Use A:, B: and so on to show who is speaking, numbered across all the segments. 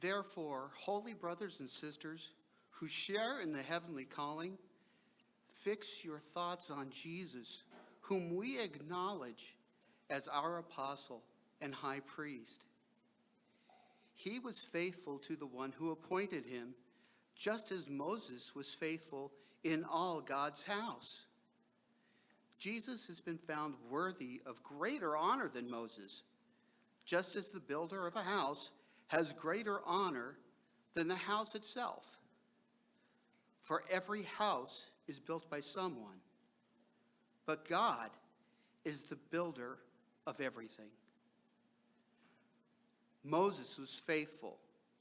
A: Therefore, holy brothers and sisters who share in the heavenly calling, fix your thoughts on Jesus, whom we acknowledge as our apostle and high priest. He was faithful to the one who appointed him, just as Moses was faithful in all God's house. Jesus has been found worthy of greater honor than Moses, just as the builder of a house has greater honor than the house itself. For every house is built by someone, but God is the builder of everything. Moses was faithful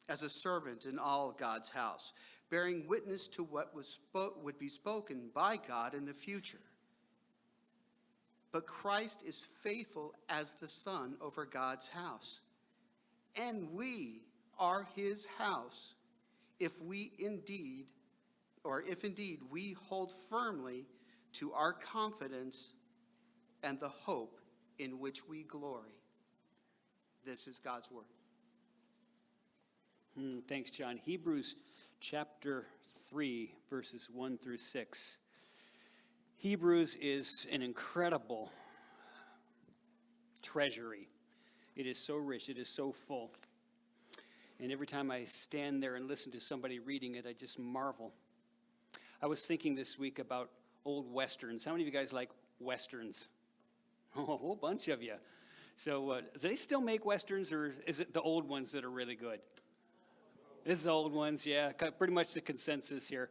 A: as a servant in all God's house, bearing witness to what would be spoken by God in the future. But Christ is faithful as the Son over God's house. And we are his house if indeed we hold firmly to our confidence and the hope in which we glory. This is God's word.
B: Thanks, John. Hebrews chapter 3, verses 1 through 6. Hebrews is an incredible treasury. It is so rich. It is so full. And every time I stand there and listen to somebody reading it, I just marvel. I was thinking this week about old Westerns. How many of you guys like Westerns? Oh, a whole bunch of you. So do they still make Westerns, or is it the old ones that are really good? This is the old ones, yeah. Pretty much the consensus here.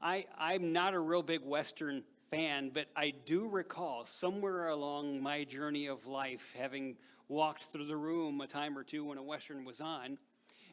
B: I'm not a real big Western fan, but I do recall somewhere along my journey of life having walked through the room a time or two when a Western was on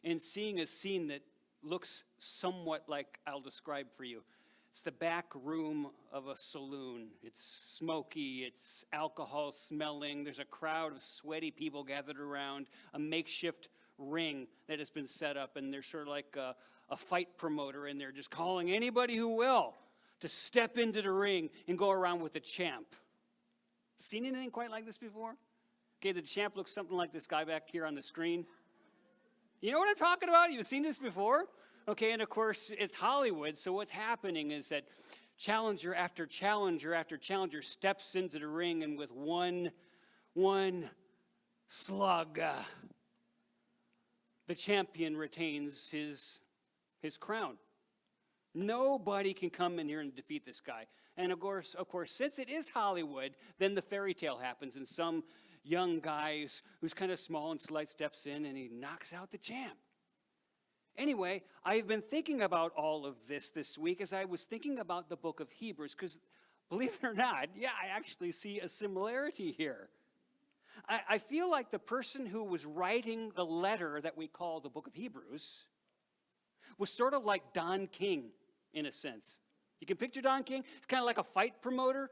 B: and seeing a scene that looks somewhat like I'll describe for you. It's the back room of a saloon. It's smoky, it's alcohol smelling. There's a crowd of sweaty people gathered around a makeshift ring that has been set up, and there's sort of like a fight promoter in there just calling anybody who will to step into the ring and go around with the champ. Seen anything quite like this before? Okay, the champ looks something like this guy back here on the screen. You know what I'm talking about? You've seen this before? Okay, and of course, it's Hollywood, so what's happening is that challenger after challenger after challenger steps into the ring, and with one slug, the champion retains his crown. Nobody can come in here and defeat this guy. And of course, since it is Hollywood, then the fairy tale happens, and some young guy who's kind of small and slight steps in, and he knocks out the champ. Anyway, I've been thinking about all of this week as I was thinking about the book of Hebrews, because believe it or not, yeah, I actually see a similarity here. I feel like the person who was writing the letter that we call the book of Hebrews was sort of like Don King, in a sense. You can picture Don King? It's kind of like a fight promoter.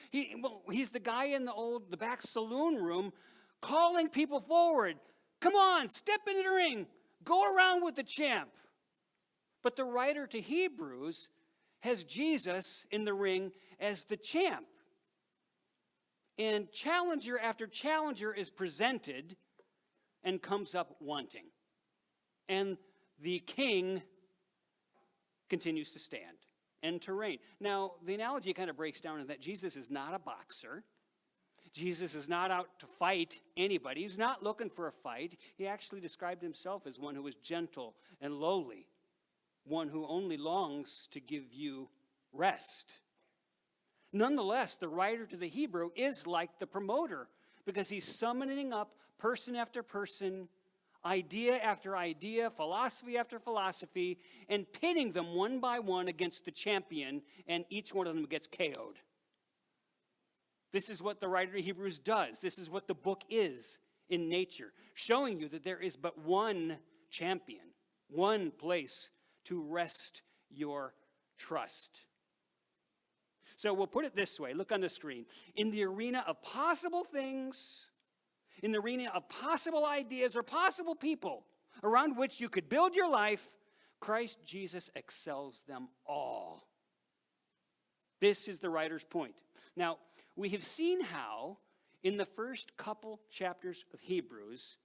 B: He's the guy in the back saloon room calling people forward. Come on, step into the ring. Go around with the champ. But the writer to Hebrews has Jesus in the ring as the champ. And challenger after challenger is presented and comes up wanting. And the king continues to stand and to reign. Now, the analogy kind of breaks down in that Jesus is not a boxer. Jesus is not out to fight anybody. He's not looking for a fight. He actually described himself as one who is gentle and lowly, one who only longs to give you rest. Nonetheless, the writer to the Hebrew is like the promoter, because he's summoning up person after person, idea after idea, philosophy after philosophy, and pitting them one by one against the champion, and each one of them gets KO'd. This is what the writer of Hebrews does. This is what the book is in nature, showing you that there is but one champion, one place to rest your trust. So we'll put it this way. Look on the screen. In the arena of possible things, in the arena of possible ideas or possible people around which you could build your life, Christ Jesus excels them all. This is the writer's point. Now, we have seen how in the first couple chapters of Hebrews,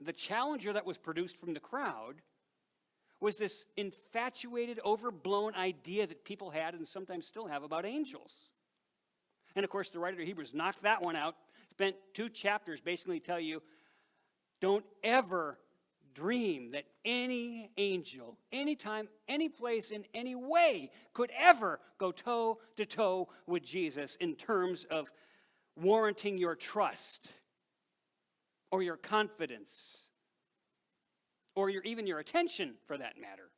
B: The challenger that was produced from the crowd was this infatuated, overblown idea that people had and sometimes still have about angels. And of course, the writer of Hebrews knocked that one out, spent 2 chapters basically tell you, don't ever dream that any angel, anytime, any place, in any way could ever go toe to toe with Jesus in terms of warranting your trust or your confidence or even your attention for that matter.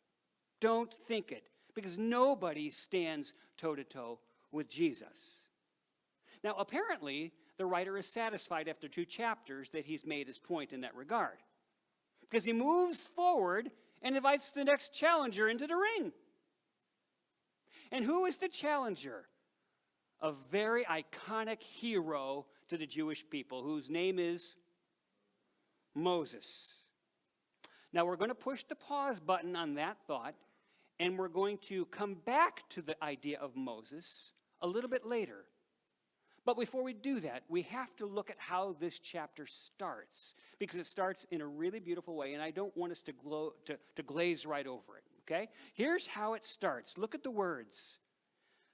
B: Don't think it, because nobody stands toe to toe with Jesus. Now, apparently, the writer is satisfied after 2 chapters that he's made his point in that regard, because he moves forward and invites the next challenger into the ring. And who is the challenger? A very iconic hero to the Jewish people, whose name is Moses. Now, we're going to push the pause button on that thought, and we're going to come back to the idea of Moses a little bit later. But before we do that, we have to look at how this chapter starts, because it starts in a really beautiful way, and I don't want us to glaze right over it, okay? Here's how it starts. Look at the words.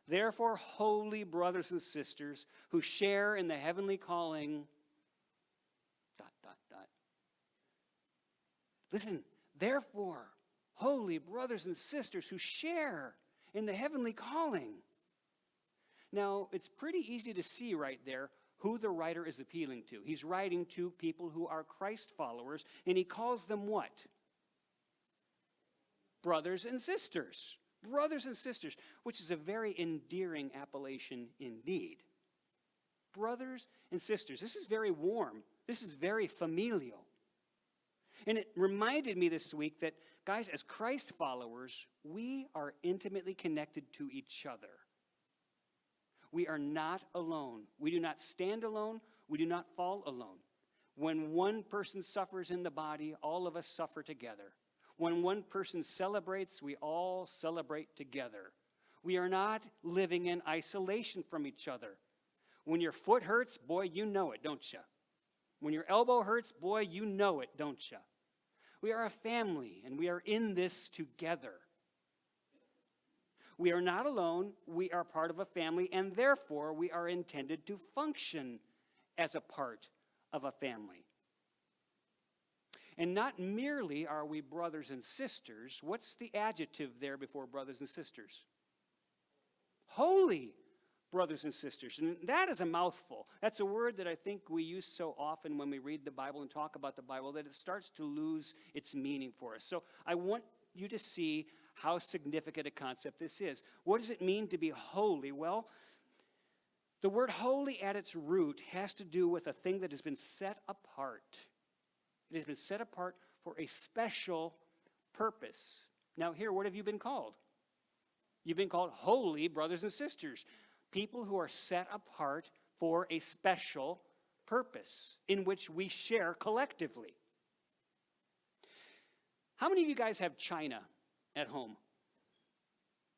B: Therefore, holy brothers and sisters who share in the heavenly calling, ... Listen, therefore, holy brothers and sisters who share in the heavenly calling. Now, it's pretty easy to see right there who the writer is appealing to. He's writing to people who are Christ followers, and he calls them what? Brothers and sisters. Brothers and sisters, which is a very endearing appellation indeed. Brothers and sisters. This is very warm. This is very familial. And it reminded me this week that, guys, as Christ followers, we are intimately connected to each other. We are not alone. We do not stand alone. We do not fall alone. When one person suffers in the body, all of us suffer together. When one person celebrates, we all celebrate together. We are not living in isolation from each other. When your foot hurts, boy, you know it, don't you? When your elbow hurts, boy, you know it, don't you? We are a family, and we are in this together. We are not alone. We are part of a family, and therefore we are intended to function as a part of a family. And not merely are we brothers and sisters. What's the adjective there before brothers and sisters? Holy brothers and sisters. And that is a mouthful. That's a word that I think we use so often when we read the Bible and talk about the Bible that it starts to lose its meaning for us. So I want you to see how significant a concept this is. What does it mean to be holy? Well, the word holy at its root has to do with a thing that has been set apart. It has been set apart for a special purpose. Now here, what have you been called? You've been called holy brothers and sisters. People who are set apart for a special purpose in which we share collectively. How many of you guys have china at home?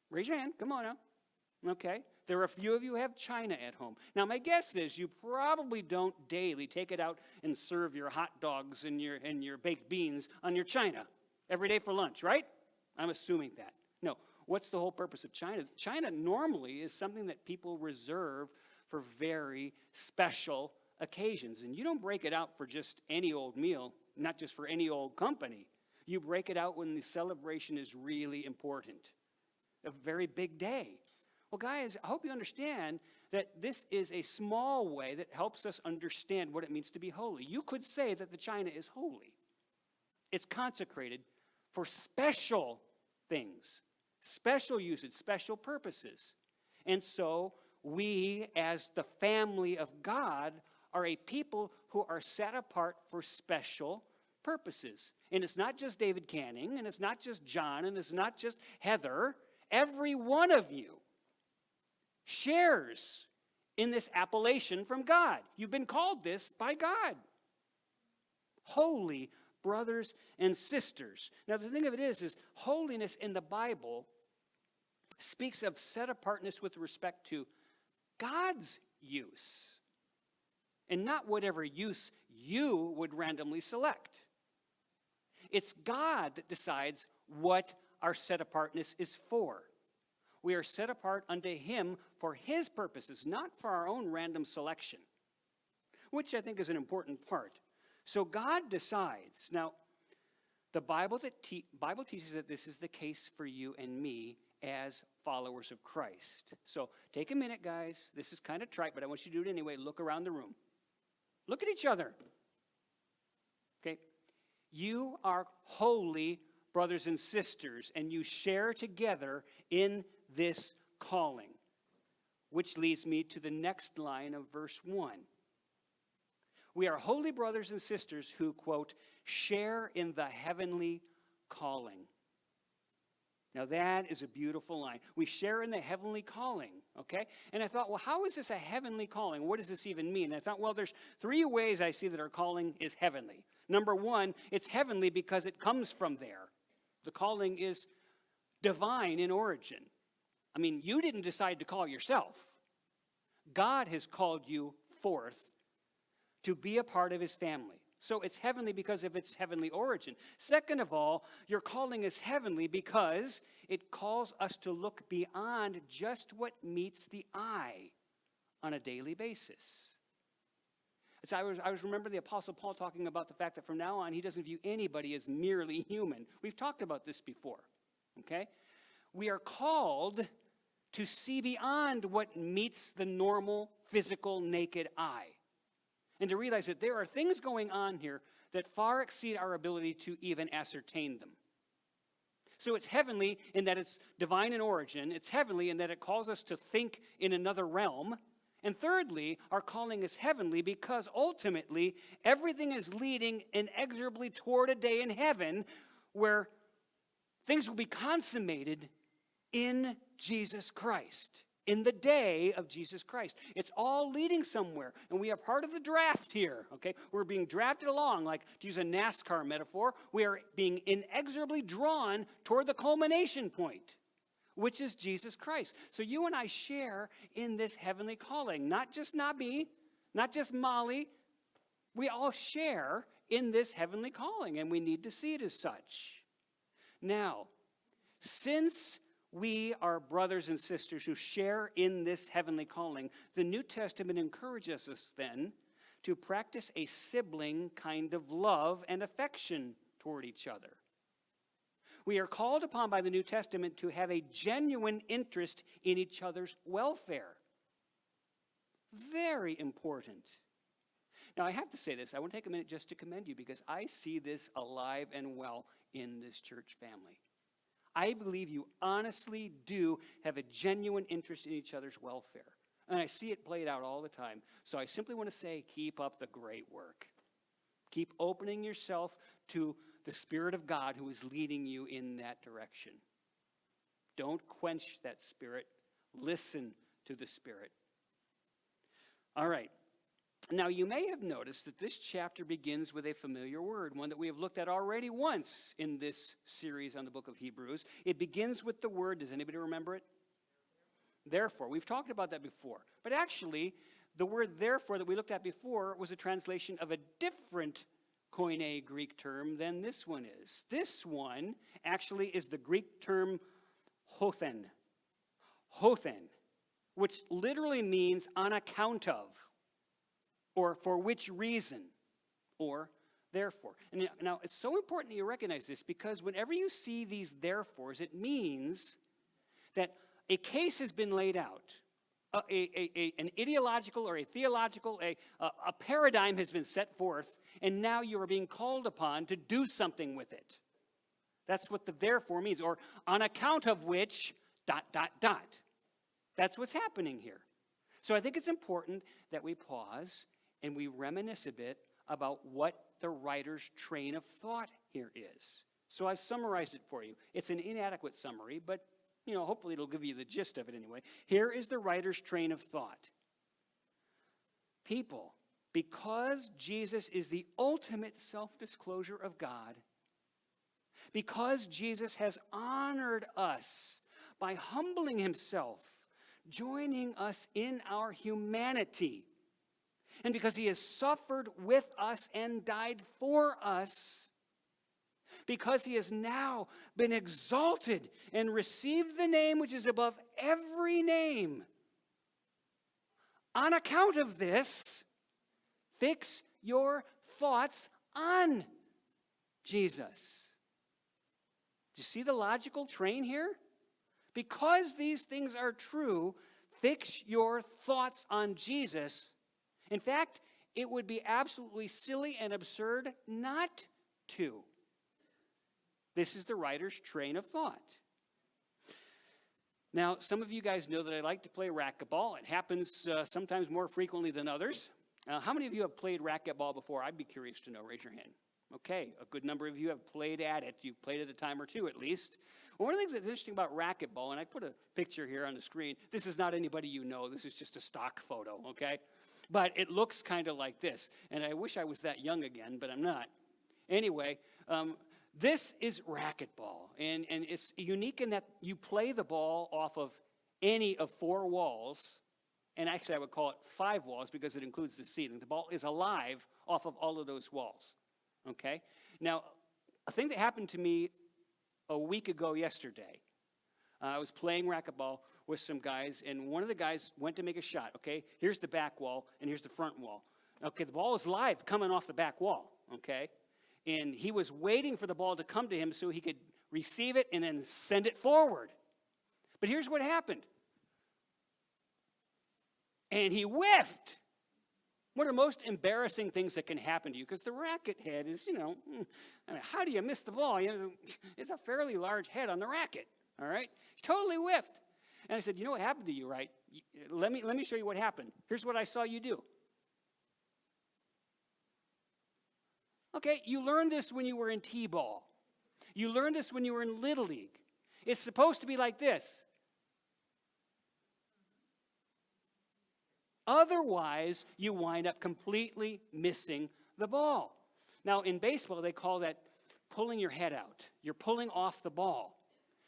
B: Raise your hand. Come on now. Okay. There are a few of you who have china at home. Now, my guess is you probably don't daily take it out and serve your hot dogs and your baked beans on your china every day for lunch, right? I'm assuming that. No. What's the whole purpose of china? China normally is something that people reserve for very special occasions. And you don't break it out for just any old meal, not just for any old company. You break it out when the celebration is really important, a very big day. Well, guys, I hope you understand that this is a small way that helps us understand what it means to be holy. You could say that the china is holy. It's consecrated for special things, special usage, special purposes. And so we, as the family of God, are a people who are set apart for special purposes. And it's not just David Canning, and it's not just John, and it's not just Heather. Every one of you shares in this appellation from God. You've been called this by God. Holy brothers and sisters. Now, the thing of it is holiness in the Bible speaks of set apartness with respect to God's use, and not whatever use you would randomly select. it's God that decides what our set-apartness is for. We are set apart unto him for his purposes, not for our own random selection, which I think is an important part. So God decides. Now, the Bible teaches that this is the case for you and me as followers of Christ. So take a minute, guys. This is kind of trite, but I want you to do it anyway. Look around the room. Look at each other. Okay? You are holy brothers and sisters, and you share together in this calling, which leads me to the next line of verse 1. We are holy brothers and sisters who, quote, share in the heavenly calling. Now that is a beautiful line. We share in the heavenly calling, okay? And I thought, well, how is this a heavenly calling? What does this even mean? And I thought, well, there's three ways I see that our calling is heavenly. Number one, it's heavenly because it comes from there. The calling is divine in origin. I mean, you didn't decide to call yourself. God has called you forth to be a part of his family. So it's heavenly because of its heavenly origin. Second of all, your calling is heavenly because it calls us to look beyond just what meets the eye on a daily basis. So I was remember the Apostle Paul talking about the fact that from now on he doesn't view anybody as merely human. We've talked about this before, okay? We are called to see beyond what meets the normal, physical, naked eye. And to realize that there are things going on here that far exceed our ability to even ascertain them. So it's heavenly in that it's divine in origin. It's heavenly in that it calls us to think in another realm. And thirdly, our calling is heavenly because ultimately everything is leading inexorably toward a day in heaven where things will be consummated in Jesus Christ, in the day of Jesus Christ. It's all leading somewhere, and we are part of the draft here, okay? We're being drafted along, like to use a NASCAR metaphor, we are being inexorably drawn toward the culmination point, which is Jesus Christ. So you and I share in this heavenly calling, not just Nabi, not just Molly. We all share in this heavenly calling, and we need to see it as such. Now, since we are brothers and sisters who share in this heavenly calling, the New Testament encourages us then to practice a sibling kind of love and affection toward each other. We are called upon by the New Testament to have a genuine interest in each other's welfare. Very important. Now, I have to say this. I want to take a minute just to commend you because I see this alive and well in this church family. I believe you honestly do have a genuine interest in each other's welfare. And I see it played out all the time. So I simply want to say, keep up the great work. Keep opening yourself to the Spirit of God who is leading you in that direction. Don't quench that Spirit. Listen to the Spirit. All right. Now, you may have noticed that this chapter begins with a familiar word, one that we have looked at already once in this series on the book of Hebrews. It begins with the word, does anybody remember it? Therefore. We've talked about that before. But actually, the word therefore that we looked at before was a translation of a different Koine Greek term than this one is. This one actually is the Greek term hothen. Hothen, which literally means on account of, or for which reason, or therefore. And now, it's so important that you recognize this because whenever you see these therefores, it means that a case has been laid out. An ideological or a theological, a paradigm has been set forth, and now you are being called upon to do something with it. That's what the therefore means, or on account of which, ... That's what's happening here. So I think it's important that we pause and we reminisce a bit about what the writer's train of thought here is. So I've summarized it for you. It's an inadequate summary, but hopefully it'll give you the gist of it anyway. Here is the writer's train of thought. People, because Jesus is the ultimate self-disclosure of God, because Jesus has honored us by humbling himself, joining us in our humanity, and because he has suffered with us and died for us, because he has now been exalted and received the name which is above every name. On account of this, fix your thoughts on Jesus. Do you see the logical train here? Because these things are true, fix your thoughts on Jesus. In fact, it would be absolutely silly and absurd not to. This is the writer's train of thought. Now, some of you guys know that I like to play racquetball. It happens sometimes more frequently than others. How many of you have played racquetball before? I'd be curious to know. Raise your hand. Okay, a good number of you have played at it. You've played it a time or two at least. Well, one of the things that's interesting about racquetball, and I put a picture here on the screen. This is not anybody you know. This is just a stock photo, okay? But it looks kind of like this. And I wish I was that young again, but I'm not. Anyway, this is racquetball. And it's unique in that you play the ball off of any of 4 walls. And actually, I would call it 5 walls because it includes the seating. The ball is alive off of all of those walls. Okay? Now, a thing that happened to me a week ago yesterday, I was playing racquetball with some guys, and one of the guys went to make a shot, okay? Here's the back wall, and here's the front wall. Okay, the ball is live coming off the back wall, okay? And he was waiting for the ball to come to him so he could receive it and then send it forward. But here's what happened. And he whiffed. One of the most embarrassing things that can happen to you, because the racket head is, I mean, how do you miss the ball? It's a fairly large head on the racket, all right? He totally whiffed. And I said, you know what happened to you, right? Let me show you what happened. Here's what I saw you do. Okay, you learned this when you were in T-ball. You learned this when you were in Little League. It's supposed to be like this. Otherwise, you wind up completely missing the ball. Now, in baseball, they call that pulling your head out. You're pulling off the ball.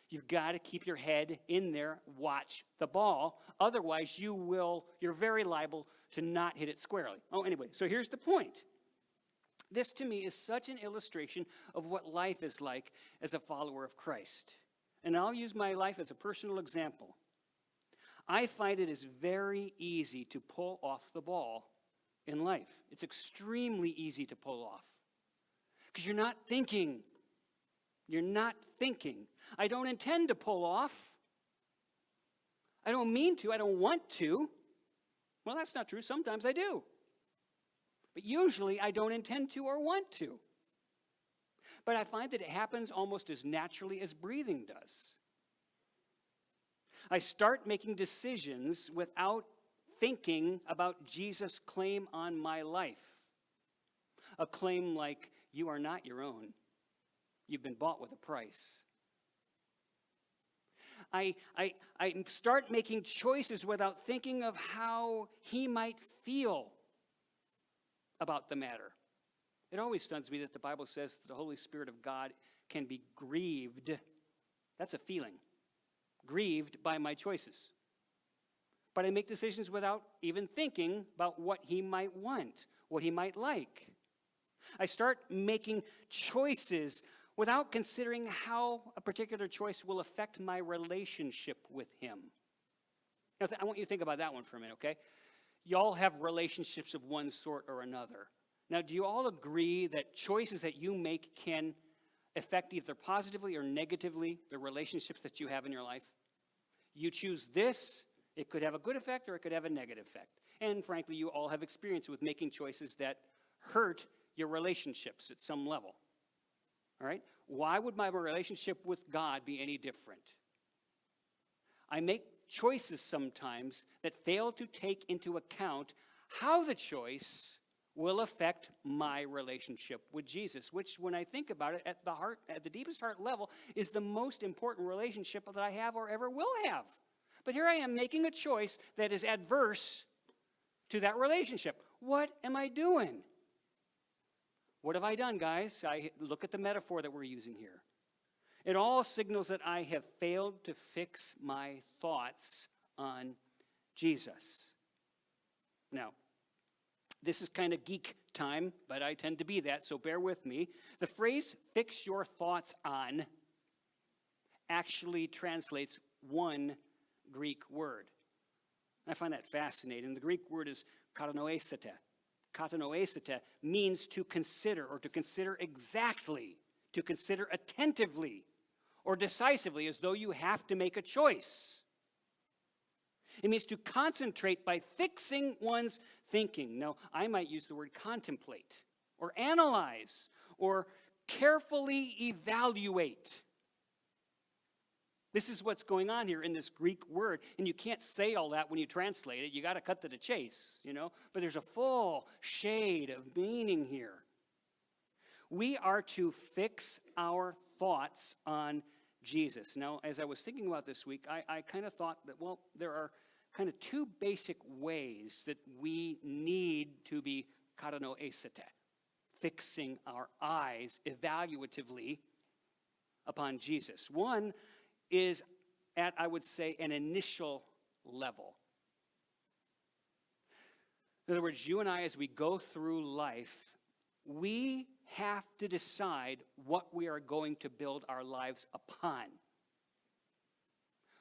B: You've got to keep your head in there, watch the ball. Otherwise, you're very liable to not hit it squarely. Oh, anyway, so here's the point. This, to me, is such an illustration of what life is like as a follower of Christ. And I'll use my life as a personal example. I find it is very easy to pull off the ball in life. It's extremely easy to pull off because you're not thinking. You're not thinking. I don't intend to pull off. I don't mean to. I don't want to. Well, that's not true. Sometimes I do. But usually I don't intend to or want to. But I find that it happens almost as naturally as breathing does. I start making decisions without thinking about Jesus' claim on my life. A claim like, you are not your own. You've been bought with a price. I start making choices without thinking of how he might feel about the matter. It always stuns me that the Bible says that the Holy Spirit of God can be grieved. That's a feeling. Grieved by my choices. But I make decisions without even thinking about what he might want, what he might like. I start making choices without considering how a particular choice will affect my relationship with him. Now, I want you to think about that one for a minute, okay? You all have relationships of one sort or another. Now, do you all agree that choices that you make can affect either positively or negatively the relationships that you have in your life? You choose this, it could have a good effect or it could have a negative effect. And frankly, you all have experience with making choices that hurt your relationships at some level. All right? Why would my relationship with God be any different? I make choices sometimes that fail to take into account how the choice will affect my relationship with Jesus, which, when I think about it, at the deepest heart level, is the most important relationship that I have or ever will have. But here I am making a choice that is adverse to that relationship. What am I doing? What have I done, guys? Look at the metaphor that we're using here. It all signals that I have failed to fix my thoughts on Jesus. Now, This is kind of geek time, but I tend to be that, so bear with me. The phrase fix your thoughts on actually translates one Greek word. I find that fascinating. The Greek word is katanoesete. Katanoesete means to consider or to consider exactly, to consider attentively or decisively as though you have to make a choice. It means to concentrate by fixing one's thinking. Now, I might use the word contemplate or analyze or carefully evaluate. This is what's going on here in this Greek word, and you can't say all that when you translate it. You got to cut to the chase, but there's a full shade of meaning here. We are to fix our thoughts on Jesus. Now, as I was thinking about this week, I kind of thought that, there are kind of two basic ways that we need to be katanoesete, fixing our eyes evaluatively upon Jesus. One is at, I would say, an initial level. In other words, you and I, as we go through life, we have to decide what we are going to build our lives upon.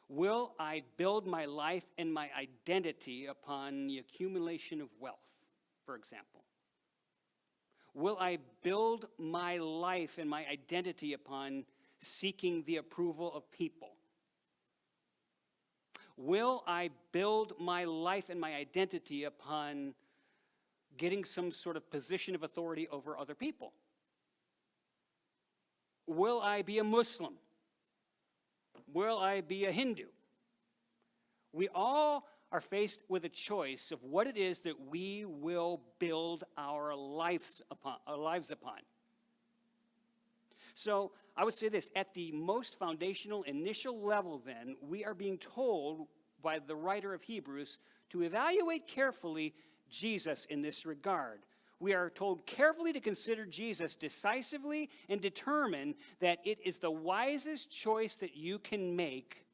B: Will I build my life and my identity upon the accumulation of wealth, for example? Will I build my life and my identity upon seeking the approval of people? Will I build my life and my identity upon getting some sort of position of authority over other people? Will I be a Muslim? Will I be a Hindu? We all are faced with a choice of what it is that we will build our lives upon. So I would say this, at the most foundational initial level then, we are being told by the writer of Hebrews to evaluate carefully Jesus in this regard. We are told carefully to consider Jesus decisively and determine that it is the wisest choice that you can make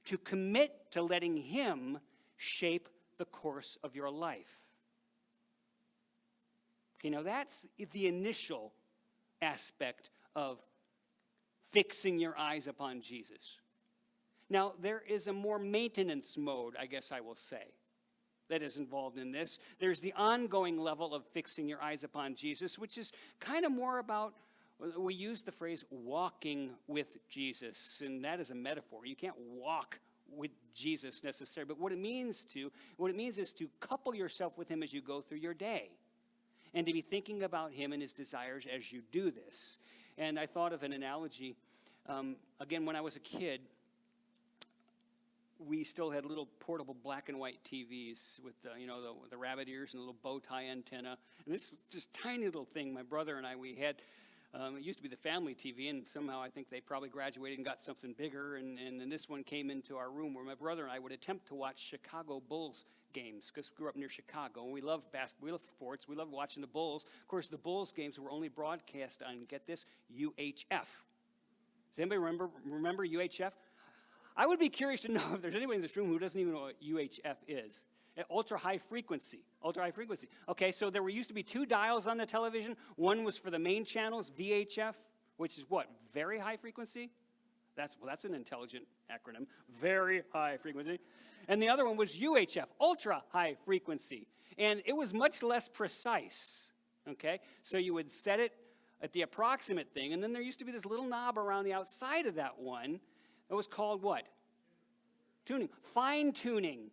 B: to commit to letting him shape the course of your life. Okay, now that's the initial aspect of fixing your eyes upon Jesus. Now, there is a more maintenance mode, I guess I will say, that is involved in this. There's the ongoing level of fixing your eyes upon Jesus, which is kind of more about, we use the phrase walking with Jesus, and that is a metaphor. You can't walk with Jesus necessarily, but what it means is to couple yourself with him as you go through your day, and to be thinking about him and his desires as you do this. And I thought of an analogy. Again, when I was a kid, we still had little portable black and white TVs with the rabbit ears and a little bow tie antenna. And this just tiny little thing, my brother and I, we had. It used to be the family TV, and somehow I think they probably graduated and got something bigger. And then this one came into our room where my brother and I would attempt to watch Chicago Bulls games, because we grew up near Chicago, and we loved basketball, we loved sports, we loved watching the Bulls. Of course, the Bulls games were only broadcast on, get this, UHF. Does anybody remember UHF? I would be curious to know if there's anybody in this room who doesn't even know what UHF is. Ultra high frequency. Okay, so there used to be two dials on the television. One was for the main channels, VHF, which is what? Very high frequency? That's an intelligent acronym. Very high frequency. And the other one was UHF, ultra high frequency. And it was much less precise. Okay, so you would set it at the approximate thing, and then there used to be this little knob around the outside of that one. It was called what? Tuning. Fine-tuning.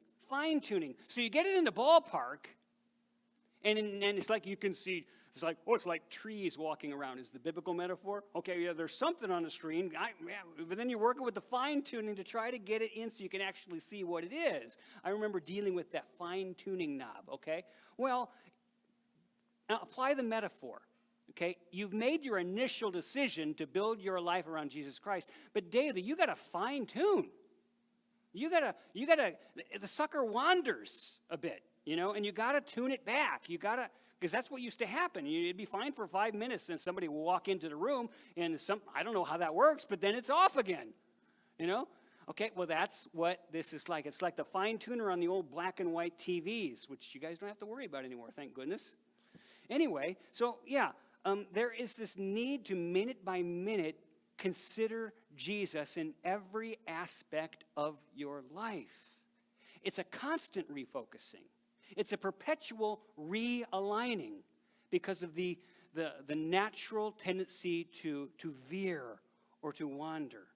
B: So you get it in the ballpark, and it's like you can see, it's like trees walking around is the biblical metaphor. Okay, yeah, there's something on the screen, but then you're working with the fine-tuning to try to get it in so you can actually see what it is. I remember dealing with that fine-tuning knob, okay? Well, now apply the metaphor. Okay, you've made your initial decision to build your life around Jesus Christ, but daily you got to fine tune. You gotta. The sucker wanders a bit, and you gotta tune it back. Because that's what used to happen. You'd be fine for 5 minutes, and somebody will walk into the room, and I don't know how that works, but then it's off again, Okay, well, that's what this is like. It's like the fine tuner on the old black and white TVs, which you guys don't have to worry about anymore, thank goodness. Anyway, so yeah, there is this need to minute by minute consider Jesus in every aspect of your life. It's a constant refocusing. It's a perpetual realigning because of the natural tendency to veer or to wander.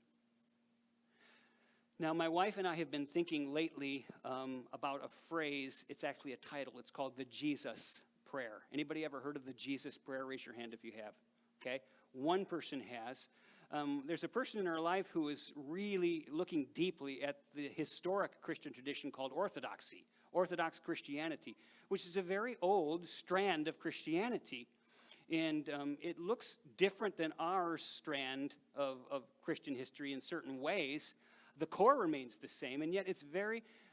B: Now, my wife and I have been thinking lately about a phrase. It's actually a title. It's called the Jesus Prayer. Anybody ever heard of the Jesus Prayer? Raise your hand if you have. Okay, one person has. There's a person in our life who is really looking deeply at the historic Christian tradition called Orthodoxy, Orthodox Christianity, which is a very old strand of Christianity. And it looks different than our strand of Christian history in certain ways. The core remains the same, and yet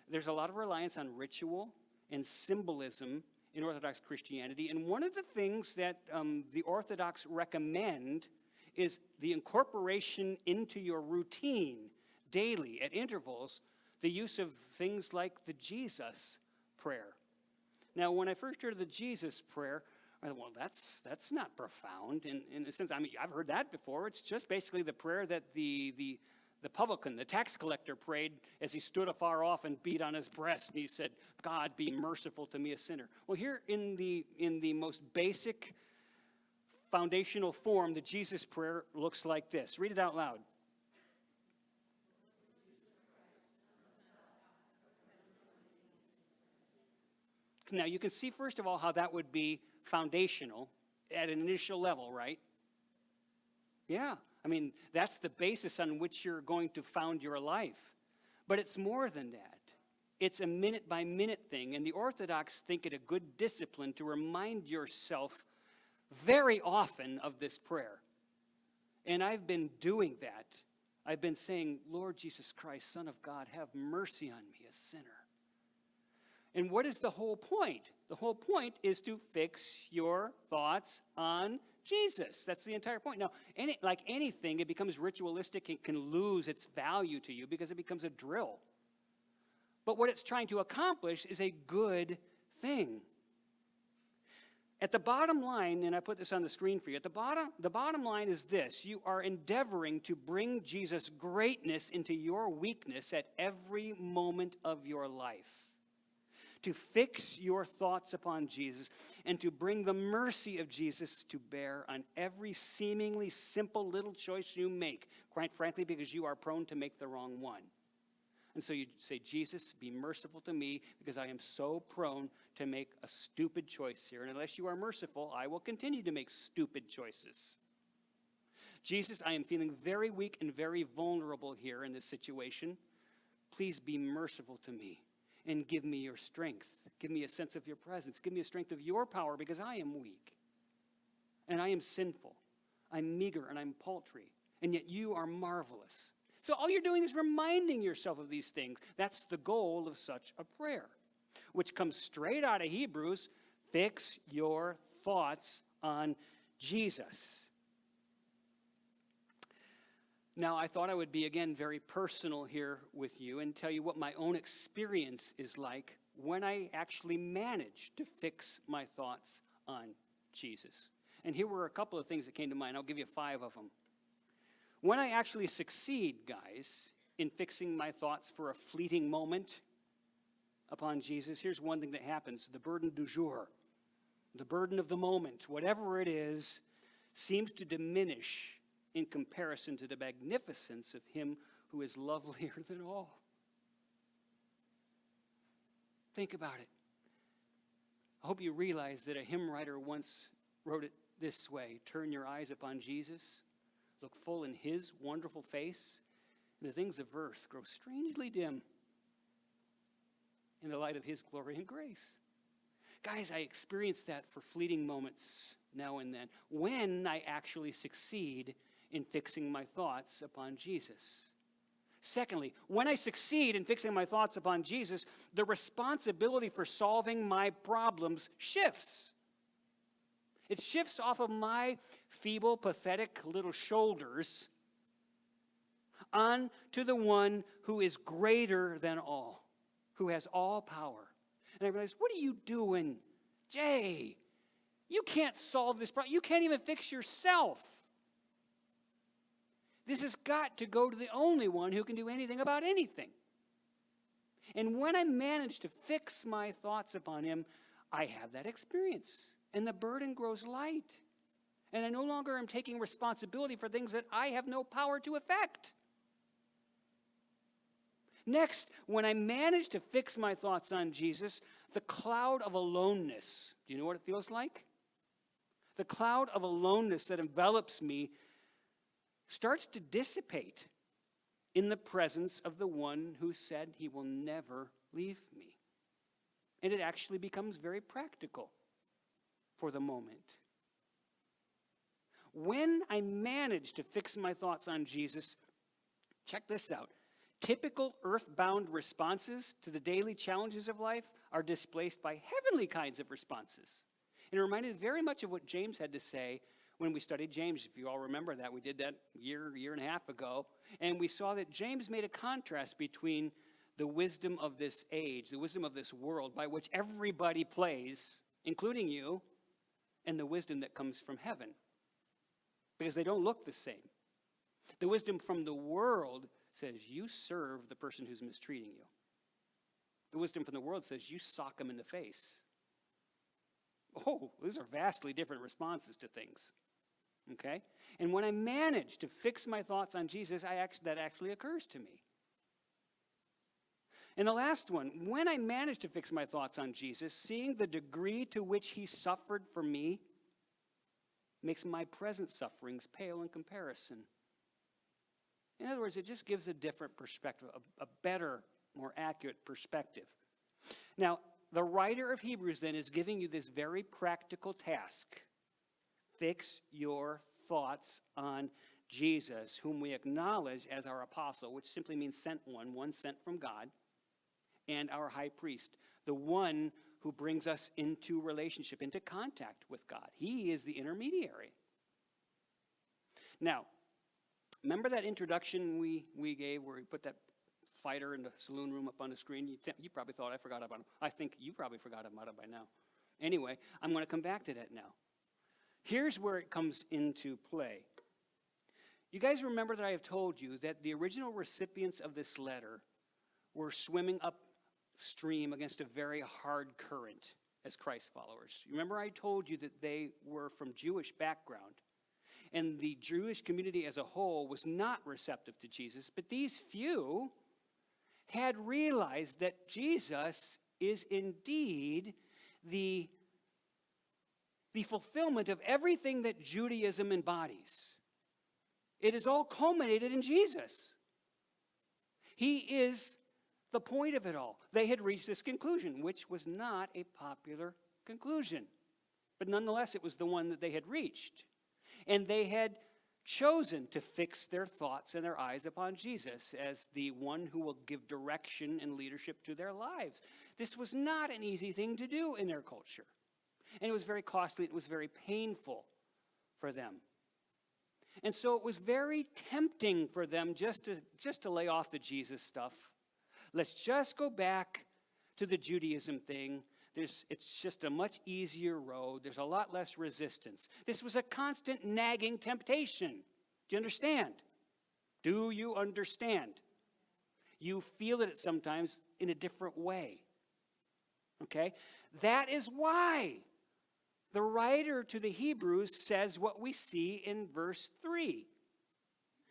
B: there's a lot of reliance on ritual and symbolism in Orthodox Christianity. And one of the things that the Orthodox recommend is the incorporation into your routine daily at intervals, the use of things like the Jesus Prayer. Now, when I first heard of the Jesus Prayer, I thought, well, that's not profound in a sense. I mean, I've heard that before. It's just basically the prayer that the publican, the tax collector, prayed as he stood afar off and beat on his breast, and he said, "God, be merciful to me, a sinner." Well, here in the most basic foundational form, the Jesus Prayer looks like this. Read it out loud. Now, you can see, first of all, how that would be foundational at an initial level, right? Yeah. I mean, that's the basis on which you're going to found your life. But it's more than that. It's a minute-by-minute thing, and the Orthodox think it a good discipline to remind yourself very often of this prayer. And I've been doing that. I've been saying, "Lord Jesus Christ, Son of God, have mercy on me, a sinner." And what is the whole point? The whole point is to fix your thoughts on Jesus. That's the entire point. Now, like anything, it becomes ritualistic and can lose its value to you because it becomes a drill. But what it's trying to accomplish is a good thing. At the bottom line, and I put this on the screen for you, the bottom line is this: you are endeavoring to bring Jesus' greatness into your weakness at every moment of your life. To fix your thoughts upon Jesus and to bring the mercy of Jesus to bear on every seemingly simple little choice you make, quite frankly, because you are prone to make the wrong one. And so you say, "Jesus, be merciful to me because I am so prone to make a stupid choice here. And unless you are merciful, I will continue to make stupid choices. Jesus, I am feeling very weak and very vulnerable here in this situation. Please be merciful to me. And give me your strength. Give me a sense of your presence. Give me a strength of your power because I am weak. And I am sinful. I'm meager and I'm paltry. And yet you are marvelous." So all you're doing is reminding yourself of these things. That's the goal of such a prayer, which comes straight out of Hebrews. Fix your thoughts on Jesus. Now, I thought I would be, again, very personal here with you and tell you what my own experience is like when I actually manage to fix my thoughts on Jesus. And here were a couple of things that came to mind. I'll give you 5 of them. When I actually succeed, guys, in fixing my thoughts for a fleeting moment upon Jesus, here's one thing that happens. The burden du jour, the burden of the moment, whatever it is, seems to diminish in comparison to the magnificence of him who is lovelier than all. Think about it. I hope you realize that a hymn writer once wrote it this way: "Turn your eyes upon Jesus, look full in his wonderful face, and the things of earth grow strangely dim in the light of his glory and grace." Guys, I experience that for fleeting moments now and then when I actually succeed in fixing my thoughts upon Jesus. Secondly, when I succeed in fixing my thoughts upon Jesus, the responsibility for solving my problems shifts. It shifts off of my feeble, pathetic little shoulders on to the one who is greater than all, who has all power. And I realized, what are you doing, Jay? You can't solve this problem. You can't even fix yourself. This has got to go to the only one who can do anything about anything. And when I manage to fix my thoughts upon him, I have that experience, and the burden grows light. And I no longer am taking responsibility for things that I have no power to affect. Next, when I manage to fix my thoughts on Jesus, the cloud of aloneness, do you know what it feels like? The cloud of aloneness that envelops me starts to dissipate in the presence of the one who said he will never leave me. And it actually becomes very practical for the moment. When I manage to fix my thoughts on Jesus, check this out. Typical earthbound responses to the daily challenges of life are displaced by heavenly kinds of responses. And it reminded me very much of what James had to say when we studied James. If you all remember that, we did that year and a half ago. And we saw that James made a contrast between the wisdom of this age, the wisdom of this world by which everybody plays, including you, and the wisdom that comes from heaven. Because they don't look the same. The wisdom from the world says you serve the person who's mistreating you. The wisdom from the world says you sock them in the face. Oh, those are vastly different responses to things. Okay? And when I manage to fix my thoughts on Jesus, that actually occurs to me. And the last one, when I manage to fix my thoughts on Jesus, seeing the degree to which he suffered for me makes my present sufferings pale in comparison. In other words, it just gives a different perspective, a better, more accurate perspective. Now, the writer of Hebrews then is giving you this very practical task. Fix your thoughts on Jesus, whom we acknowledge as our apostle, which simply means sent one sent from God, and our high priest, the one who brings us into relationship, into contact with God. He is the intermediary. Now, remember that introduction we gave where we put that fighter in the saloon room up on the screen? You probably thought I forgot about him. I think you probably forgot about him by now. Anyway, I'm going to come back to that now. Here's where it comes into play. You guys remember that I have told you that the original recipients of this letter were swimming upstream against a very hard current as Christ followers. You remember I told you that they were from Jewish background. And the Jewish community as a whole was not receptive to Jesus, but these few had realized that Jesus is indeed the fulfillment of everything that Judaism embodies. It is all culminated in Jesus. He is the point of it all. They had reached this conclusion, which was not a popular conclusion. But nonetheless, it was the one that they had reached. And they had chosen to fix their thoughts and their eyes upon Jesus as the one who will give direction and leadership to their lives. This was not an easy thing to do in their culture. And it was very costly. It was very painful for them. And so it was very tempting for them just to lay off the Jesus stuff. Let's just go back to the Judaism thing. It's just a much easier road. There's a lot less resistance. This was a constant nagging temptation. Do you understand? Do you understand? You feel it sometimes in a different way. Okay? That is why the writer to the Hebrews says what we see in verse 3.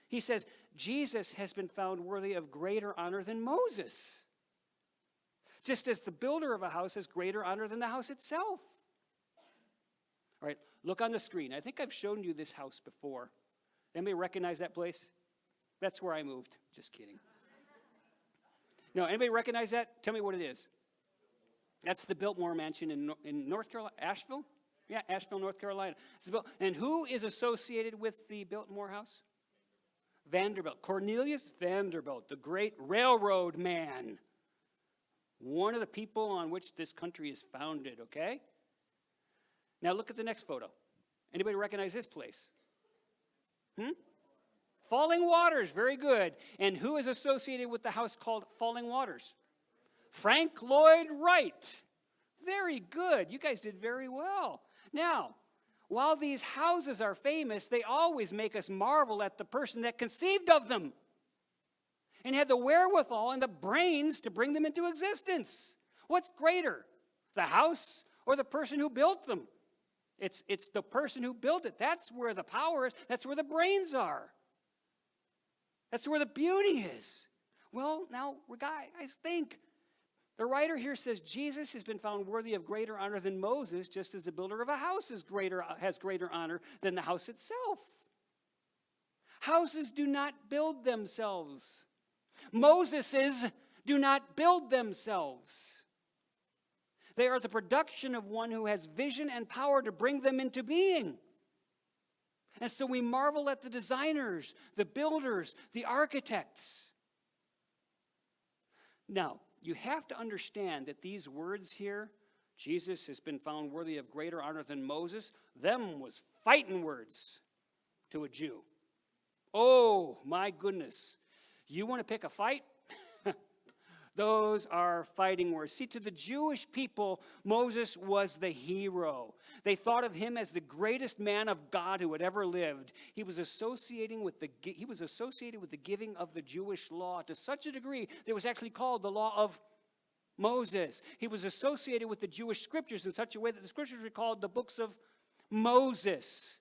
B: He says, Jesus has been found worthy of greater honor than Moses. Just as the builder of a house has greater honor than the house itself. All right, look on the screen. I think I've shown you this house before. Anybody recognize that place? That's where I moved. Just kidding. No, anybody recognize that? Tell me what it is. That's the Biltmore Mansion in North Carolina, Asheville? Yeah, Asheville, North Carolina. And who is associated with the Biltmore house? Vanderbilt. Cornelius Vanderbilt, the great railroad man. One of the people on which this country is founded, okay? Now look at the next photo. Anybody recognize this place? Falling Waters, very good. And who is associated with the house called Falling Waters? Frank Lloyd Wright. Very good. You guys did very well. Now, while these houses are famous, they always make us marvel at the person that conceived of them and had the wherewithal and the brains to bring them into existence. What's greater, the house or the person who built them? It's the person who built it. That's where the power is. That's where the brains are. That's where the beauty is. Well, now, guys, think. The writer here says Jesus has been found worthy of greater honor than Moses, just as the builder of a house has greater honor than the house itself. Houses do not build themselves. Moseses do not build themselves. They are the production of one who has vision and power to bring them into being. And so we marvel at the designers, the builders, the architects. Now, you have to understand that these words here, Jesus has been found worthy of greater honor than Moses, them was fighting words to a Jew. Oh, my goodness. You want to pick a fight? Those are fighting words. See, to the Jewish people, Moses was the hero. They thought of him as the greatest man of God who had ever lived. He was associated with the giving of the Jewish law to such a degree that it was actually called the law of Moses. He was associated with the Jewish scriptures in such a way that the scriptures were called the books of Moses.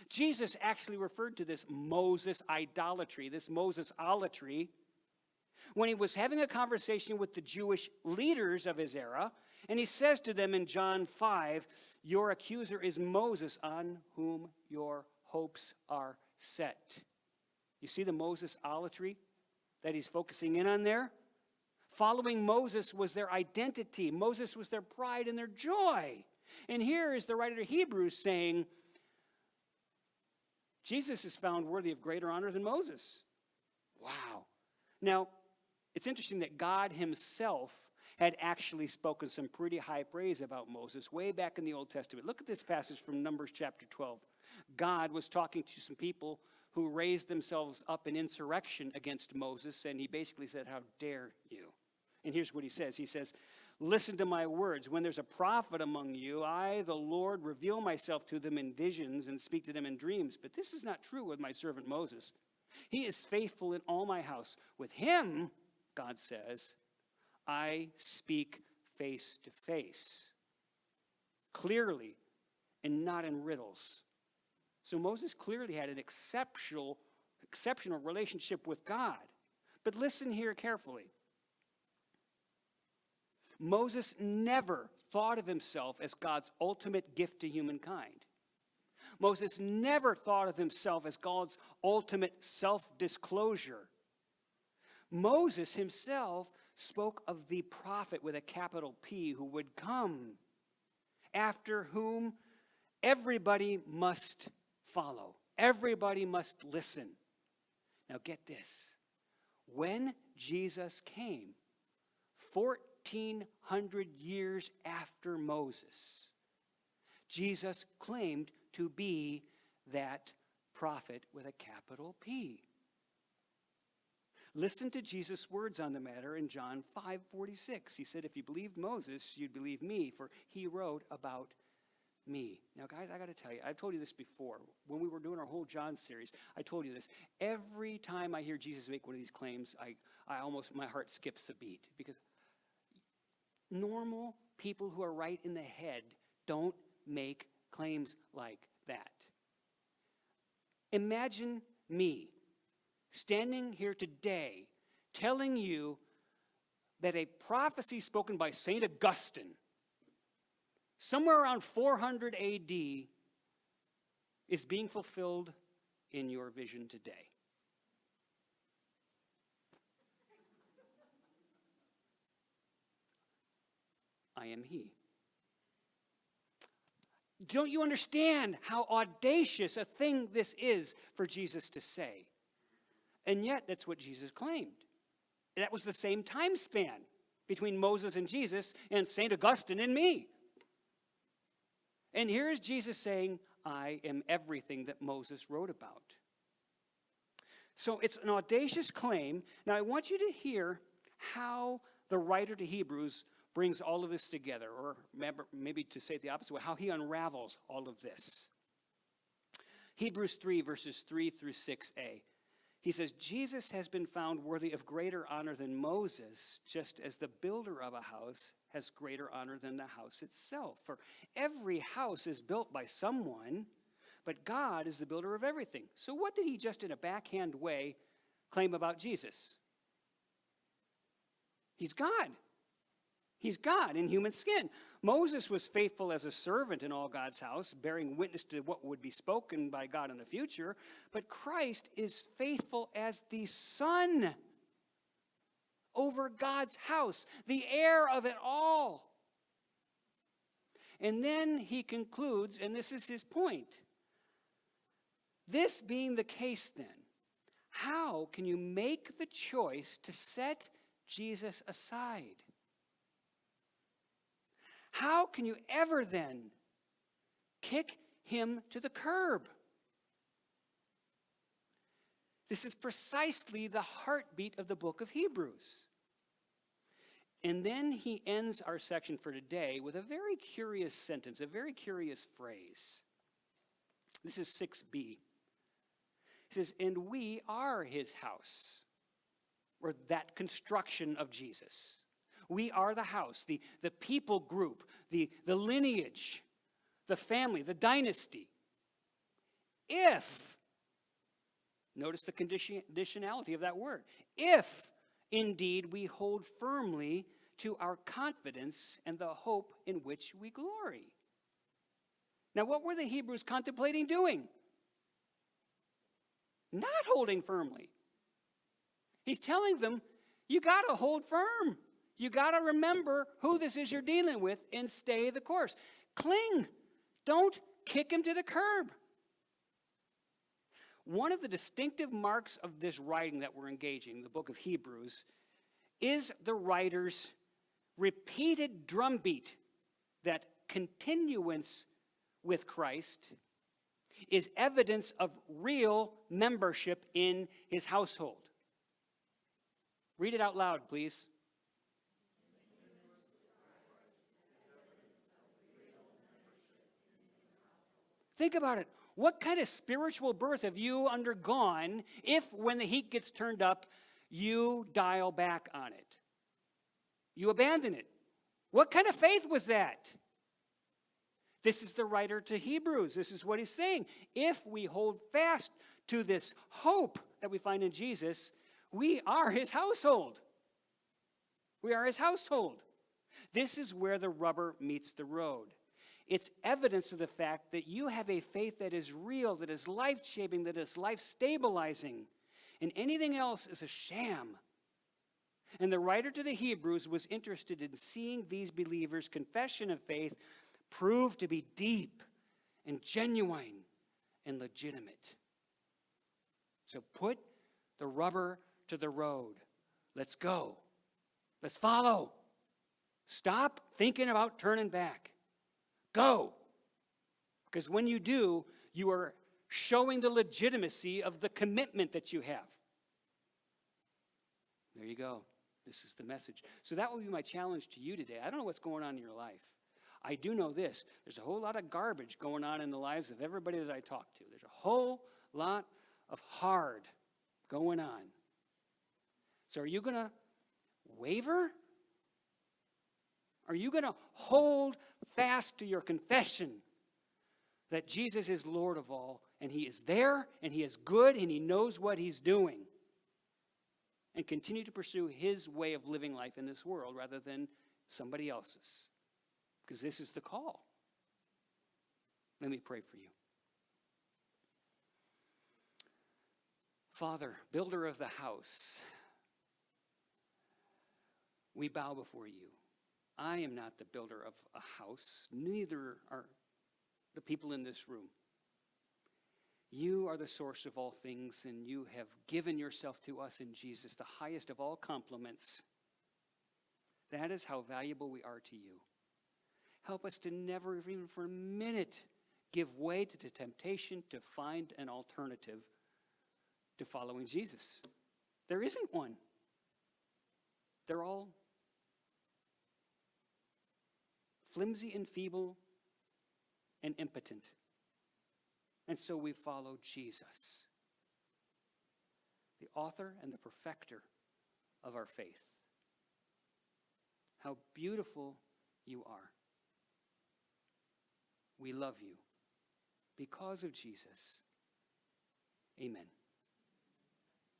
B: Jesus actually referred to this Moses idolatry, this Moses-olatry, when he was having a conversation with the Jewish leaders of his era, and he says to them in John 5, your accuser is Moses, on whom your hopes are set. You see the Moses-olatry that he's focusing in on there? Following Moses was their identity. Moses was their pride and their joy. And here is the writer of Hebrews saying, Jesus is found worthy of greater honor than Moses. Wow. Now, it's interesting that God himself had actually spoken some pretty high praise about Moses way back in the Old Testament. Look at this passage from Numbers chapter 12. God was talking to some people who raised themselves up in insurrection against Moses, and he basically said, how dare you? And here's what he says. He says, listen to my words. When there's a prophet among you, I, the Lord, reveal myself to them in visions and speak to them in dreams. But this is not true with my servant Moses. He is faithful in all my house. With him, God says, I speak face to face, clearly, and not in riddles. So Moses clearly had an exceptional relationship with God. But listen here carefully. Moses never thought of himself as God's ultimate gift to humankind. Moses never thought of himself as God's ultimate self-disclosure. Moses himself spoke of the prophet with a capital P who would come, after whom everybody must follow. Everybody must listen. Now get this. When Jesus came, 1,400 years after Moses, Jesus claimed to be that prophet with a capital P. Listen to Jesus' words on the matter in John 5:46. He said, if you believed Moses, you'd believe me, for he wrote about me. Now, guys, I got to tell you, I've told you this before. When we were doing our whole John series, I told you this. Every time I hear Jesus make one of these claims, my heart skips a beat. Because normal people who are right in the head don't make claims like that. Imagine me standing here today telling you that a prophecy spoken by St. Augustine somewhere around 400 AD is being fulfilled in your vision today. I am he. Don't you understand how audacious a thing this is for Jesus to say? And yet, that's what Jesus claimed. That was the same time span between Moses and Jesus and St. Augustine and me. And here is Jesus saying, I am everything that Moses wrote about. So it's an audacious claim. Now I want you to hear how the writer to Hebrews brings all of this together, or maybe to say it the opposite way, how he unravels all of this. Hebrews 3, verses 3 through 6a. He says, Jesus has been found worthy of greater honor than Moses, just as the builder of a house has greater honor than the house itself. For every house is built by someone, but God is the builder of everything. So what did he just in a backhand way claim about Jesus? He's God. He's God in human skin. Moses was faithful as a servant in all God's house, bearing witness to what would be spoken by God in the future. But Christ is faithful as the Son over God's house, the heir of it all. And then he concludes, and this is his point. This being the case then, how can you make the choice to set Jesus aside? How can you ever then kick him to the curb? This is precisely the heartbeat of the book of Hebrews. And then he ends our section for today with a very curious sentence, a very curious phrase. This is 6b. He says, and we are his house, or that construction of Jesus. We are the house, the people group, the lineage, the family, the dynasty. If, notice the conditionality of that word, if indeed we hold firmly to our confidence and the hope in which we glory. Now, what were the Hebrews contemplating doing? Not holding firmly. He's telling them, you got to hold firm. You got to remember who this is you're dealing with and stay the course. Cling. Don't kick him to the curb. One of the distinctive marks of this writing that we're engaging, the book of Hebrews, is the writer's repeated drumbeat that continuance with Christ is evidence of real membership in his household. Read it out loud, please. Think about it. What kind of spiritual birth have you undergone if, when the heat gets turned up, you dial back on it? You abandon it. What kind of faith was that? This is the writer to Hebrews. This is what he's saying. If we hold fast to this hope that we find in Jesus, we are his household. We are his household. This is where the rubber meets the road. It's evidence of the fact that you have a faith that is real, that is life-shaping, that is life-stabilizing. And anything else is a sham. And the writer to the Hebrews was interested in seeing these believers' confession of faith prove to be deep and genuine and legitimate. So put the rubber to the road. Let's go. Let's follow. Stop thinking about turning back. Go. Because when you do, you are showing the legitimacy of the commitment that you have. There you go. This is the message. So that will be my challenge to you today. I don't know what's going on in your life. I do know this. There's a whole lot of garbage going on in the lives of everybody that I talk to. There's a whole lot of hard going on. So are you going to waver? Are you going to hold fast to your confession that Jesus is Lord of all, and he is there, and he is good, and he knows what he's doing, and continue to pursue his way of living life in this world rather than somebody else's? Because this is the call. Let me pray for you. Father, builder of the house, we bow before you. I am not the builder of a house, neither are the people in this room. You are the source of all things, and you have given yourself to us in Jesus, the highest of all compliments. That is how valuable we are to you. Help us to never, even for a minute, give way to the temptation to find an alternative to following Jesus. There isn't one. They're all flimsy and feeble and impotent. And so we follow Jesus, the author and the perfecter of our faith. How beautiful you are. We love you because of Jesus. Amen.